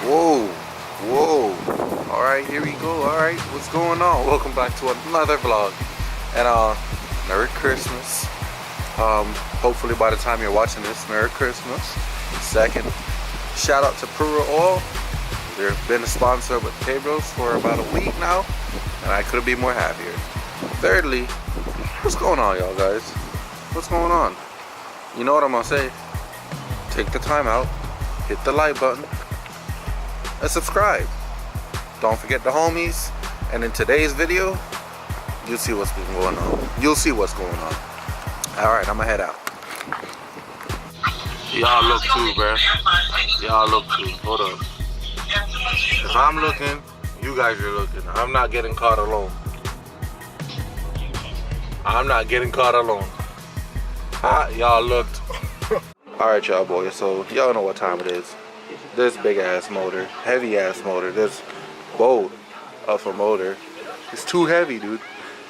Whoa, whoa. Alright, here we go. Alright, what's going on? Welcome back to another vlog. And Merry Christmas. Hopefully by the time you're watching this, Merry Christmas. Second, shout out to Pura Oil. They've been a sponsor with KBros for about a week now, and I couldn't be more happier. Thirdly, what's going on, y'all guys? What's going on? You know what I'm gonna say? Take the time out, hit the like button, and subscribe. Don't forget the homies. And in today's video, you'll see what's been going on. You'll see what's going on. Alright, I'ma head out. Y'all look too, bruh. Y'all look too. Hold up. If I'm looking, you guys are looking. I'm not getting caught alone. I'm not getting caught alone. Y'all looked. Alright, y'all boys. So, y'all know what time it is. This big ass motor, heavy ass motor, this boat of a motor, it's too heavy, dude.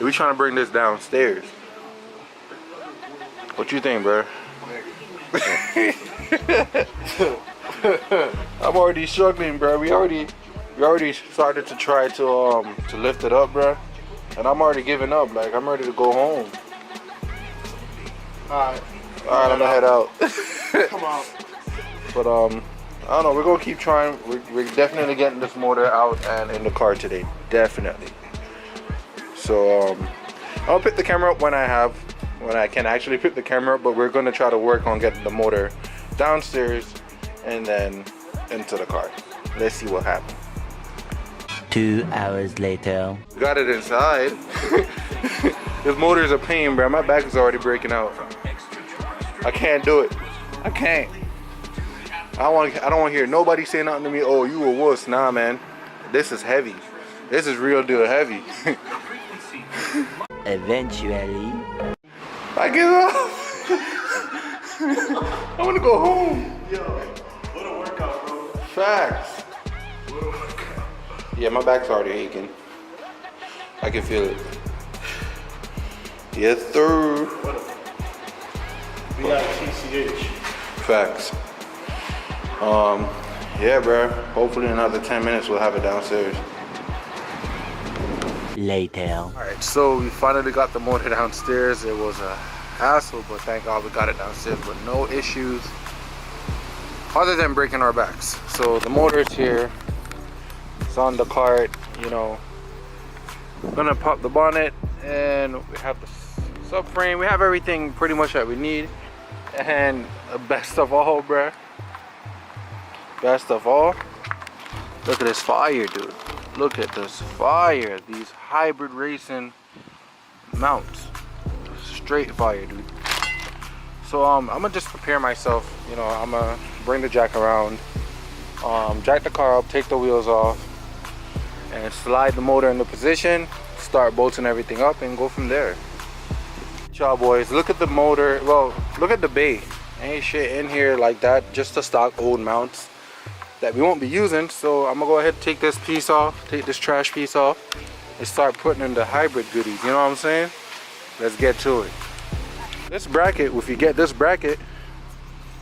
We trying to bring this downstairs. What you think, bro? I'm already struggling, bro. We already started to try to lift it up, bro. And I'm already giving up. Like, I'm ready to go home. Alright, I'm gonna head out. Come on. But I don't know, we're gonna keep trying. We're definitely getting this motor out and in the car today. Definitely. So I'll pick the camera up when I can actually pick the camera up, but we're gonna try to work on getting the motor downstairs and then into the car. Let's see what happens. 2 hours later. Got it inside. This motor is a pain, bro. My back is already breaking out. I can't do it. I can't. I don't want to hear nobody say nothing to me. Oh, you a wuss. Nah, man. This is heavy. This is real deal heavy. Eventually. I give up. I want to go home. Yo, what a workout, bro. Facts. What a workout. Yeah, my back's already aching. I can feel it. Yes, sir. We got TCH. Facts. Yeah, bro. Hopefully in another 10 minutes we'll have it downstairs. Later. Alright, so we finally got the motor downstairs. It was a hassle, but thank God we got it downstairs with no issues other than breaking our backs. So the motor's here. It's on the cart, you know. I'm gonna pop the bonnet, and we have the subframe. We have everything pretty much that we need. And best of all, bruh. Best of all, look at this fire, dude. Look at this fire. These hybrid racing mounts. Straight fire, dude. So I'm gonna just prepare myself. You know, I'm gonna bring the jack around, jack the car up, take the wheels off, and slide the motor into position, start bolting everything up, and go from there. Y'all boys, look at the motor. Well, look at the bay. Ain't shit in here like that. Just the stock old mounts that we won't be using. So I'm gonna go ahead and take this piece off, take this trash piece off, and start putting in the hybrid goodies. You know what I'm saying? Let's get to it. This bracket, if you get this bracket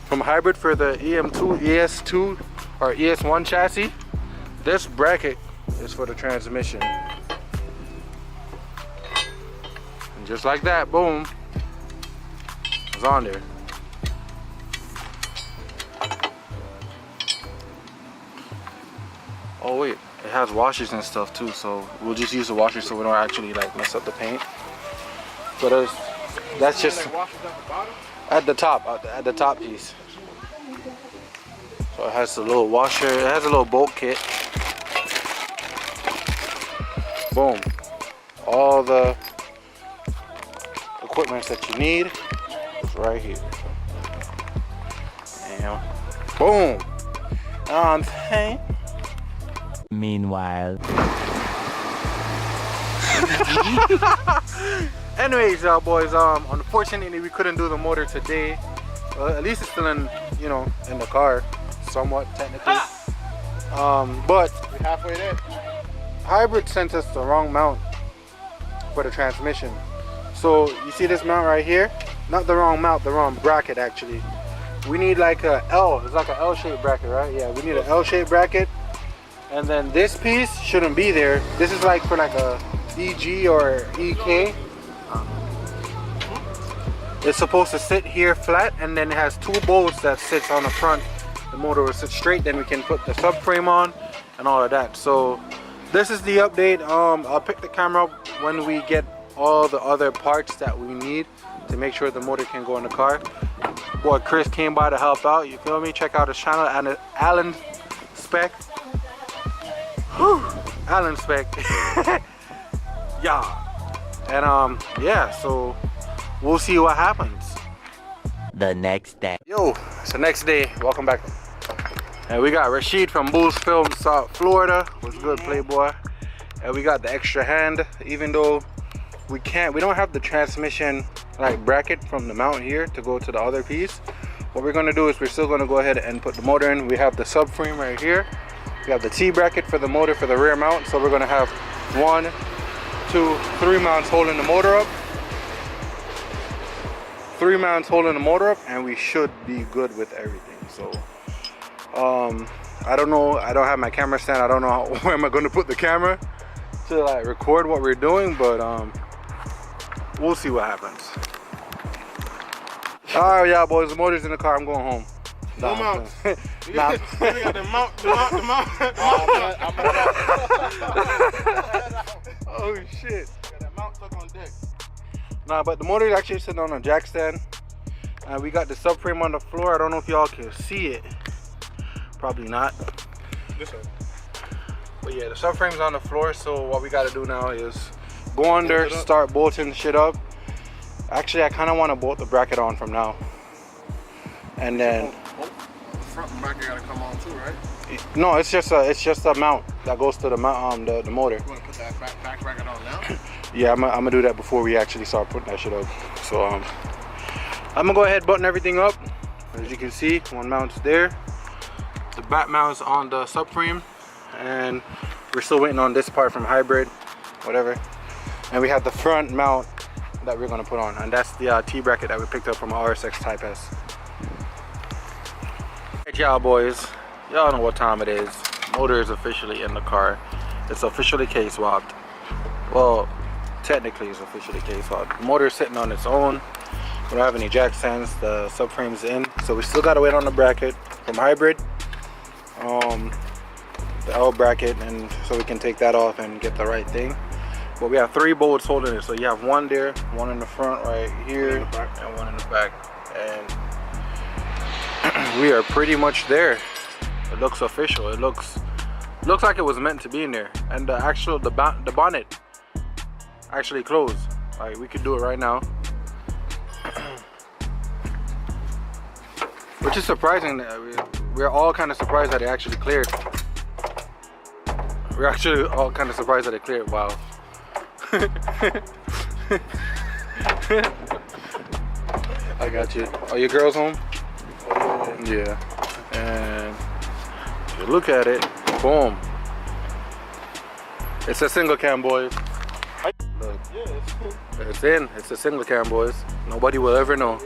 from hybrid for the em2, es2 or es1 chassis, this bracket is for the transmission. And just like that, boom, it's on there. Oh wait, it has washers and stuff too, so we'll just use the washers so we don't actually like mess up the paint. But that's just at the top piece. So it has a little washer, it has a little bolt kit. Boom. All the equipment that you need is right here. And boom. Hey. Meanwhile. Anyways, y'all boys, unfortunately we couldn't do the motor today. At least it's still in, you know, in the car, somewhat technically. But We halfway there. hybrid sent us the wrong mount for the transmission. So you see this mount right here? Not the wrong mount, the wrong bracket actually. We need like a L, it's like an L-shaped bracket, right? Yeah, we need an L-shaped bracket And then this piece shouldn't be there. This is like for like a EG or EK. It's supposed to sit here flat, and then it has two bolts that sits on the front. The motor will sit straight, then we can put the subframe on and all of that. So this is the update. I'll pick the camera up when we get all the other parts that we need to make sure the motor can go in the car. Boy, Chris came by to help out, you feel me? Check out his channel, and Alan Spec. Whew, Alan Spec. Yeah. And yeah, so we'll see what happens. The next day. Yo, it's the next day. Welcome back. And we got Rasheed from Bulls Film, South Florida. What's good, Playboy? And we got the extra hand, even though we don't have the transmission like bracket from the mount here to go to the other piece. What we're gonna do is we're still gonna go ahead and put the motor in. We have the subframe right here. We have the T bracket for the motor for the rear mount. So we're gonna have 1, 2, 3 mounts holding the motor up. 3 mounts holding the motor up, and we should be good with everything. So I don't know, I don't have my camera stand. I don't know where am I going to put the camera to like record what we're doing, but we'll see what happens. All right, y'all boys, the motor's in the car. I'm going home. No mounts. Nah. You got the mount. Oh shit. Got that mount stuck on deck. Nah, but the motor is actually sitting on a jack stand. We got the subframe on the floor. I don't know if y'all can see it. Probably not. This one. But yeah, the subframe's on the floor. So what we got to do now is go under, start bolting the shit up. Actually, I kind of want to bolt the bracket on from now. And then the front and back gotta come on too, right? no, it's just a mount that goes to the mount, the motor. You wanna put that back bracket on now? Yeah, I'm gonna do that before we actually start putting that shit up. So I'm gonna go ahead, button everything up. As you can see, one mount's there. The back mount's on the subframe, and we're still waiting on this part from Hybrid, whatever. And we have the front mount that we're gonna put on, and that's the T bracket that we picked up from RSX Type S. Alright, y'all boys, y'all know what time it is. Motor is officially in the car. It's officially K-swapped. Well, technically it's officially K-swapped. The motor is sitting on its own. We don't have any jack stands. The subframe's in, so we still gotta wait on the bracket from Hybrid. The L bracket, and so we can take that off and get the right thing. But we have 3 bolts holding it, so you have one there, one in the front right here, and one in the back. And we are pretty much there. It looks official. It looks like it was meant to be in there. And the bonnet actually closed. Like, we could do it right now. Which is surprising. We're all kind of surprised that it actually cleared. We're actually all kind of surprised that it cleared. Wow. I got you. Are your girls home? Yeah. And if you look at it, boom. It's a single cam, boys. Look. It's in. It's a single cam, boys. Nobody will ever know.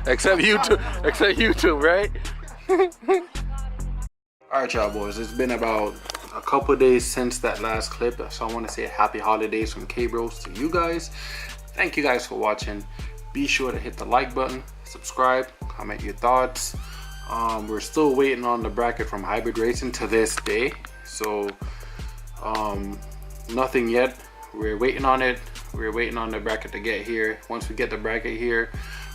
Except YouTube. Except YouTube, right? Alright, y'all boys. It's been about a couple days since that last clip, so I want to say happy holidays from KBros to you guys. Thank you guys for watching. Be sure to hit the like button, subscribe, comment your thoughts. We're still waiting on the bracket from Hybrid Racing to this day, so nothing yet. We're waiting on it. We're waiting on the bracket to get here. Once we get the bracket here,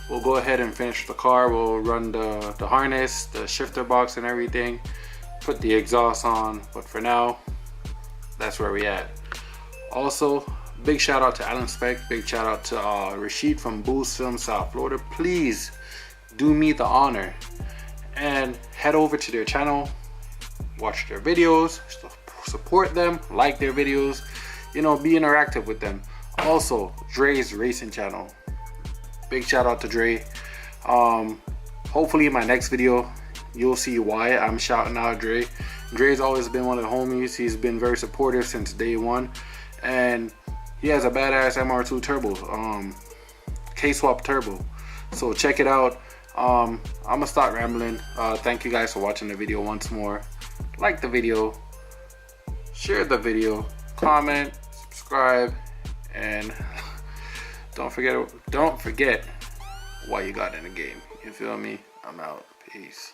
we'll go ahead and finish the car. We'll run the harness, the shifter box and everything, put the exhaust on, but for now, that's where we at. Also, big shout out to Alan Spec, big shout out to Rasheed from Bulls Film, South Florida. Please do me the honor and head over to their channel, watch their videos, support them, like their videos, you know, be interactive with them. Also, Dre's racing channel, big shout out to Dre. Hopefully in my next video you'll see why I'm shouting out Dre. Dre's always been one of the homies. He's been very supportive since day one, and he has a badass MR2 turbo, K-swap turbo. So check it out. I'm gonna start rambling. Thank you guys for watching the video once more. like the video, share the video, comment, subscribe, and don't forget why you got in the game. You feel me? I'm out. Peace.